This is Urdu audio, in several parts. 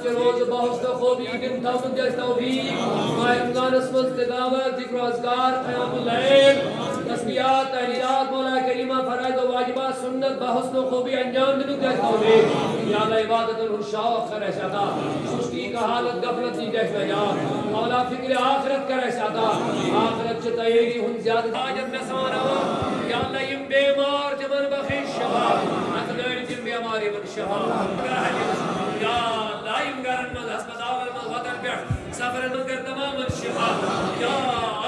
کے روز بحسن خوبی دن تاؤں جس توفیق ماہ رمضان اسمت تلاوت ذکر و اذکار قیام اللیل تسبیحات تحلیلات مولا کریمہ فرائض و واجبات سنت بحسن خوبی انجام دنوں جس توفیق یا اللہ عبادت الشوق کر ایسا سستی کا حالت غفلت دی جس نجات مولا فکر آخرت کر ایسا آخرت چھ تیاری ہن زیادہ حاجت میں سمانا یا اللہ یم بیمار جمن بخش شفا اقدر جم بیماری بن شفا یا اللہ یم گرن مز ہسپتال مز وطن پیٹ سفر مز کر تمام شفا یا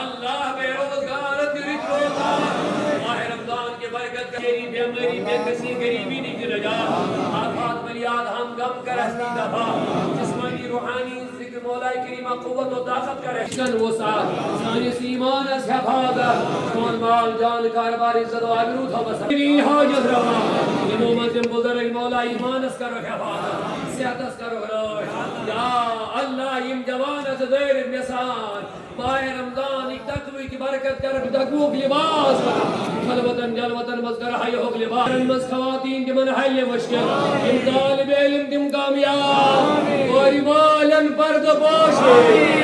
اللہ بے روزگار درد روزگار ماہ رمضان کے برکت کا تیری بیماری بے کسی غریبی نہیں کی نجات آفات ملیات ہم غم کر ہستی دفع جسمانی روحانی ذکر مولا کریمہ قوت و طاقت کا رشن و ساتھ سانی ایمان از حفاظت مال مال جان کاربار عزت و آبرو تھا بس میری حاجت روا امامت بزرگ مولا ایمان از کرو حفاظت صحت از کرو روش یا اللہ یم جوان از دیر نسان ماہ رمضان ایک تقوی کی برکت کر تقوی کی لباس خلوتن جلوتن مذکر حی حق لباس مز خواتین جمن حل مشکل ام طالب علم تم کامیاب اور مالن پرد پوشے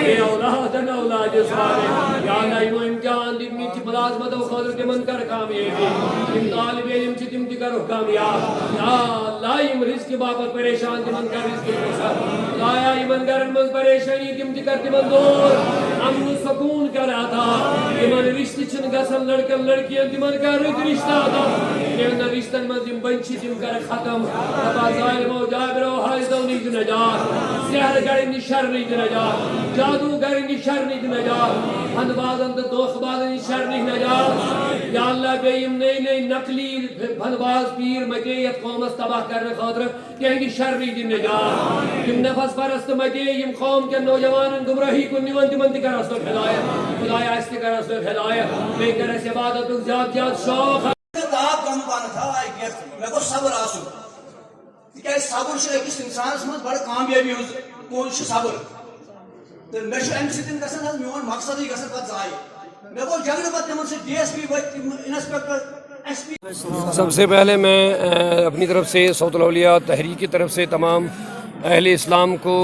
اے اولادن اولاد صالح یا اللہ ام امتحان دم میچ ملازمت و خضر جمن کر کامیابی ام طالب علم چی تم کرو کامیاب یا اللہ ام رزق بابت پریشان جمن کر رزق پسر لایا ایمن گرن مز پریشانی تم کر تمن دور امن و سکون کرا تھا ایمن رشتی چن گسن لڑکن لڑکیاں تمن کا رشتہ تھا ایمن رشتن مز تم بنچی تم کر ختم تبا ظالم و جابر و حائز و نیج نجات سحر گرن شر نیج نجات جادو گرن شر نیج نجات ہند بازن دوخ بازن شر نیج نجات یا اللہ بیم نئی نئی نقلی ہند باز پیر مکیت قوم اس تباہ کرنے خاطر کہیں شر نیج نجات تم نفس پرست مکیم قوم کے نوجوان گمراہی کو نیونتی منتی کر رسول ہدایت خدایا اس کے کر رسول ہدایت بے کر اس عبادت زیاد زیاد شوق میں کو صبر آسو کہ صبر سے ایک انسان میں بڑا کامیابی ہو کون سے صبر تو میں جو ایم سی دن گسن ہے میون مقصد ہی گسن پت زائے میں کو جگڑ پت تمن سے D S P inspector S P سب سے پہلے میں اپنی طرف سے صوت الاولیاء تحریک کی طرف سے تمام اہل اسلام کو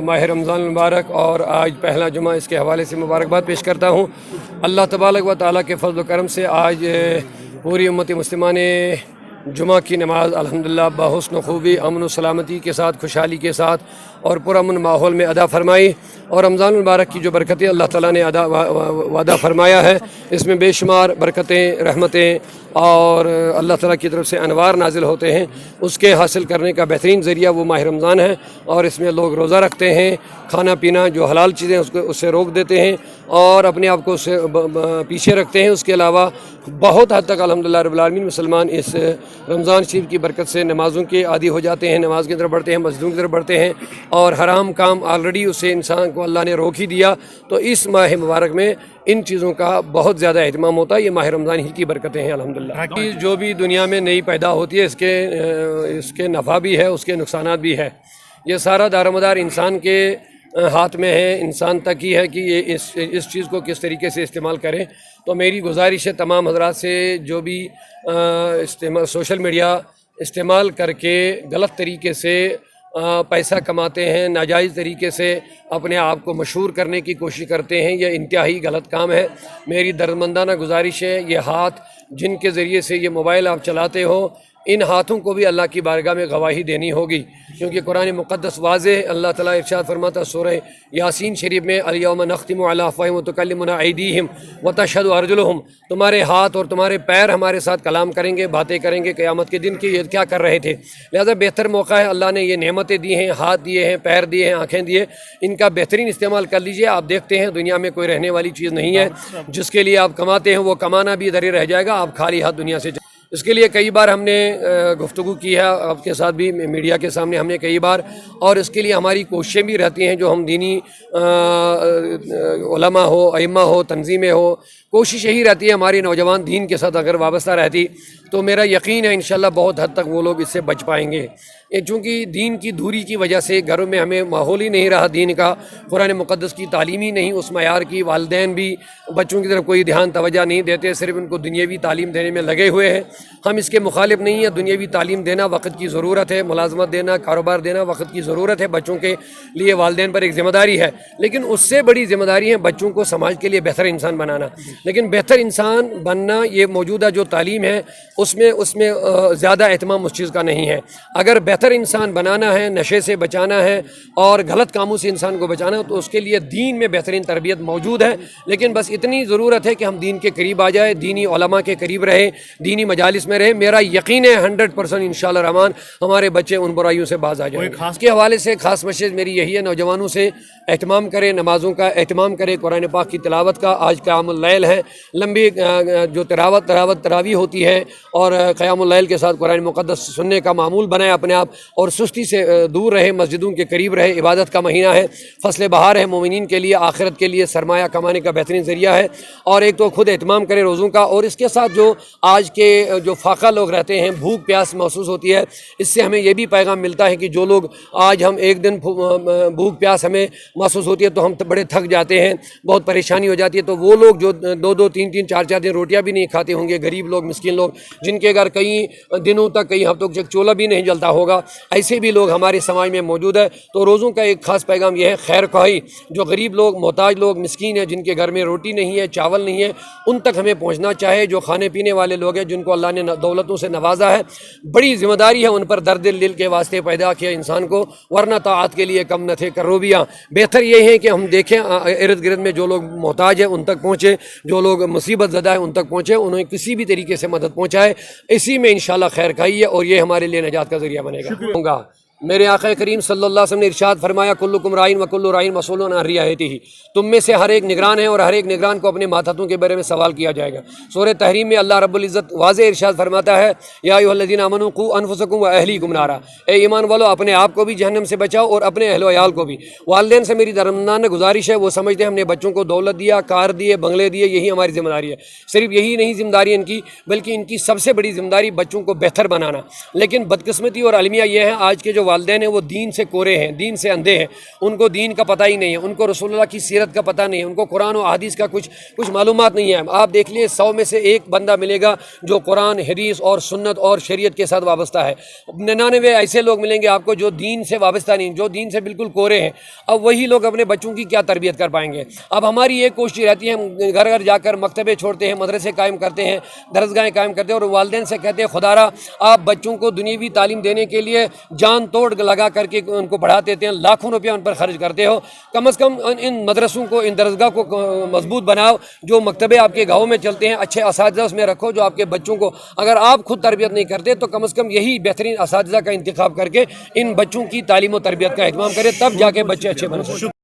ماہ رمضان المبارک اور آج پہلا جمعہ اس کے حوالے سے مبارکباد پیش کرتا ہوں۔ اللہ تبارک و تعالیٰ کے فضل و کرم سے آج پوری امت مسلمہ نے جمعہ کی نماز الحمدللہ بحسن و خوبی امن و سلامتی کے ساتھ خوشحالی کے ساتھ اور پرامن ماحول میں ادا فرمائی، اور رمضان المبارک کی جو برکتیں اللہ تعالیٰ نے وعدہ فرمایا ہے اس میں بے شمار برکتیں رحمتیں اور اللہ تعالیٰ کی طرف سے انوار نازل ہوتے ہیں، اس کے حاصل کرنے کا بہترین ذریعہ وہ ماہ رمضان ہے، اور اس میں لوگ روزہ رکھتے ہیں، کھانا پینا جو حلال چیزیں اس سے روک دیتے ہیں اور اپنے آپ کو اس سے پیچھے رکھتے ہیں۔ اس کے علاوہ بہت حد تک الحمدللہ رب العالمین مسلمان اس رمضان شریف کی برکت سے نمازوں کے عادی ہو جاتے ہیں، نماز کی طرف بڑھتے ہیں، مسجدوں کی طرف بڑھتے ہیں، اور حرام کام آلریڈی اسے انسان کو اللہ نے روک ہی دیا، تو اس ماہ مبارک میں ان چیزوں کا بہت زیادہ اہتمام ہوتا ہے۔ یہ ماہ رمضان ہی کی برکتیں ہیں الحمدللہ۔ جو بھی دنیا میں نئی پیدا ہوتی ہے اس کے نفع بھی ہے، اس کے نقصانات بھی ہے۔ یہ سارا دارمدار انسان کے ہاتھ میں ہے، انسان تک ہی ہے کہ یہ اس چیز کو کس طریقے سے استعمال کریں۔ تو میری گزارش ہے تمام حضرات سے جو بھی سوشل میڈیا استعمال کر کے غلط طریقے سے پیسہ کماتے ہیں، ناجائز طریقے سے اپنے آپ کو مشہور کرنے کی کوشش کرتے ہیں، یہ انتہائی غلط کام ہے۔ میری دردمندانہ گزارش ہے یہ ہاتھ جن کے ذریعے سے یہ موبائل آپ چلاتے ہو، ان ہاتھوں کو بھی اللہ کی بارگاہ میں گواہی دینی ہوگی، کیونکہ قرآن مقدس واضح اللہ تعالیٰ ارشاد فرماتا سورہ یاسین شریف میں الیوم نختم علی افواہہم وتکلمنا ایدیہم وتشہد ارجلہم، تمہارے ہاتھ اور تمہارے پیر ہمارے ساتھ کلام کریں گے، باتیں کریں گے قیامت کے دن کی یہ کیا کر رہے تھے۔ لہذا بہتر موقع ہے، اللہ نے یہ نعمتیں دی ہیں، ہاتھ دیے ہیں، پیر دیے ہیں، آنکھیں دیے، ان کا بہترین استعمال کر لیجئے۔ آپ دیکھتے ہیں دنیا میں کوئی رہنے والی چیز نہیں ہے، جس کے لیے آپ کماتے ہیں وہ کمانا بھی ادھر ہی رہ جائے گا، آپ خالی ہاتھ دنیا سے اس کے لیے کئی بار ہم نے گفتگو کی ہے آپ کے ساتھ بھی، میڈیا کے سامنے ہم نے کئی بار، اور اس کے لیے ہماری کوششیں بھی رہتی ہیں، جو ہم دینی علماء ہو، ائمہ ہو، تنظیمیں ہو، کوشش یہی رہتی ہے ہماری نوجوان دین کے ساتھ اگر وابستہ رہتی تو میرا یقین ہے انشاءاللہ بہت حد تک وہ لوگ اس سے بچ پائیں گے۔ چونکہ دین کی دوری کی وجہ سے گھروں میں ہمیں ماحول ہی نہیں رہا دین کا، قرآن مقدس کی تعلیم ہی نہیں اس معیار کی، والدین بھی بچوں کی طرف کوئی دھیان توجہ نہیں دیتے، صرف ان کو دنیاوی تعلیم دینے میں لگے ہوئے ہیں۔ ہم اس کے مخالف نہیں ہیں، دنیاوی تعلیم دینا وقت کی ضرورت ہے، ملازمت دینا، کاروبار دینا وقت کی ضرورت ہے، بچوں کے لیے والدین پر ایک ذمہ داری ہے، لیکن اس سے بڑی ذمہ داری ہے بچوں کو سماج کے لیے بہتر انسان بنانا۔ لیکن بہتر انسان بننا یہ موجودہ جو تعلیم ہے اس میں زیادہ اہتمام اس چیز کا نہیں ہے۔ اگر بہتر انسان بنانا ہے، نشے سے بچانا ہے اور غلط کاموں سے انسان کو بچانا ہے تو اس کے لیے دین میں بہترین تربیت موجود ہے، لیکن بس اتنی ضرورت ہے کہ ہم دین کے قریب آ جائیں، دینی علماء کے قریب رہیں، دینی مجالس میں رہیں۔ میرا یقین ہے 100% انشاءاللہ رحمان ہمارے بچے ان برائیوں سے باز آ جائیں گے۔ اس کے حوالے سے خاص مشورہ میری یہی ہے، نوجوانوں سے اہتمام کریں، نمازوں کا اہتمام کریں، قرآن پاک کی تلاوت کا۔ آج قیام اللیل ہے، لمبی جو تراویح ہوتی ہے، اور قیام اللیل کے ساتھ قرآن مقدس سننے کا معمول بنائے اپنے آپ، اور سستی سے دور رہے، مسجدوں کے قریب رہے۔ عبادت کا مہینہ ہے، فصل بہار ہے، مومنین کے لیے آخرت کے لیے سرمایہ کمانے کا بہترین ذریعہ ہے۔ اور ایک تو خود اہتمام کرے روزوں کا، اور اس کے ساتھ جو آج کے جو فاقہ لوگ رہتے ہیں، بھوک پیاس محسوس ہوتی ہے، اس سے ہمیں یہ بھی پیغام ملتا ہے کہ جو لوگ آج ہم ایک دن بھوک پیاس ہمیں محسوس ہوتی ہے تو ہم بڑے تھک جاتے ہیں، بہت پریشانی ہو جاتی ہے، تو وہ لوگ جو 2 3 4 دن روٹیاں بھی نہیں کھاتے ہوں گے، غریب لوگ، مسکین لوگ، جن کے گھر کئی دنوں تک، کئی ہفتوں تک چولہا بھی نہیں جلتا ہوگا، ایسے بھی لوگ ہمارے سماج میں موجود ہے۔ تو روزوں کا ایک خاص پیغام یہ ہے، خیر خواہی، جو غریب لوگ، محتاج لوگ، مسکین ہیں، جن کے گھر میں روٹی نہیں ہے، چاول نہیں ہے، ان تک ہمیں پہنچنا چاہے۔ جو کھانے پینے والے لوگ ہیں، جن کو اللہ نے دولتوں سے نوازا ہے، بڑی ذمہ داری ہے ان پر درد دل کے واسطے پیدا کیا انسان کو، ورنہ طاعت کے لیے کم نہ تھے کروبیاں۔ بہتر یہ ہے کہ ہم دیکھیں ارد گرد میں جو لوگ محتاج ہیں ان تک پہنچے، جو لوگ مصیبت زدہ ہیں ان تک پہنچے، انہیں کسی بھی طریقے سے مدد پہنچائے، اسی میں انشاءاللہ خیر خواہی ہے، اور یہ ہمارے لیے نجات کا ذریعہ بنے گا۔ میرے آقا کریم صلی اللہ علیہ وسلم نے ارشاد فرمایا، کلکم رائن و کل رائن مسئول عن رعیتہ، تم میں سے ہر ایک نگران ہے اور ہر ایک نگران کو اپنے ماتحتوں کے بارے میں سوال کیا جائے گا۔ سورہ تحریم میں اللہ رب العزت واضح ارشاد فرماتا ہے، یا ایھا الذین آمنوا قوا انفسکم و اہلیکم نارا، اے ایمان والو اپنے آپ کو بھی جہنم سے بچاؤ اور اپنے اہل و عیال کو بھی۔ والدین سے میری درمدان گزارش ہے، وہ سمجھتے ہیں ہم نے بچوں کو دولت دیا، کار دیے، بنگلے دیے، یہی ہماری ذمہ داری ہے۔ صرف یہی نہیں ذمہ داری ان کی، بلکہ ان کی سب سے بڑی ذمہ داری بچوں کو بہتر بنانا۔ لیکن بدقسمتی اور المیہ یہ ہے، آج کے جو والدین ہیں وہ دین سے کورے ہیں، دین سے اندھے ہیں، ان کو دین کا پتہ ہی نہیں ہے، ان کو رسول اللہ کی سیرت کا پتہ نہیں ہے، ان کو قرآن و حدیث کا کچھ معلومات نہیں ہے۔ آپ دیکھ لیے 100 میں سے ایک بندہ ملے گا جو قرآن، حدیث اور سنت اور شریعت کے ساتھ وابستہ ہے، 99 ایسے لوگ ملیں گے آپ کو جو دین سے وابستہ نہیں، جو دین سے بالکل کورے ہیں۔ اب وہی لوگ اپنے بچوں کی کیا تربیت کر پائیں گے؟ اب ہماری یہ کوشش رہتی ہے، ہم گھر گھر جا کر مکتبے چھوڑتے ہیں، مدرسے قائم کرتے ہیں، درسگاہیں قائم کرتے ہیں، اور والدین سے کہتے ہیں خدا را آپ بچوں کو دنیاوی تعلیم دینے کے لیے جان توڑ لگا کر کے ان کو پڑھاتے ہیں، لاکھوں روپیہ ان پر خرچ کرتے ہو، کم از کم ان مدرسوں کو، ان درسگاہ کو مضبوط بناؤ۔ جو مکتبے آپ کے گاؤں میں چلتے ہیں، اچھے اساتذہ اس میں رکھو جو آپ کے بچوں کو، اگر آپ خود تربیت نہیں کرتے تو کم از کم یہی بہترین اساتذہ کا انتخاب کر کے ان بچوں کی تعلیم و تربیت کا اہتمام کرے، تب جا کے بچے اچھے بن سکتے ہیں۔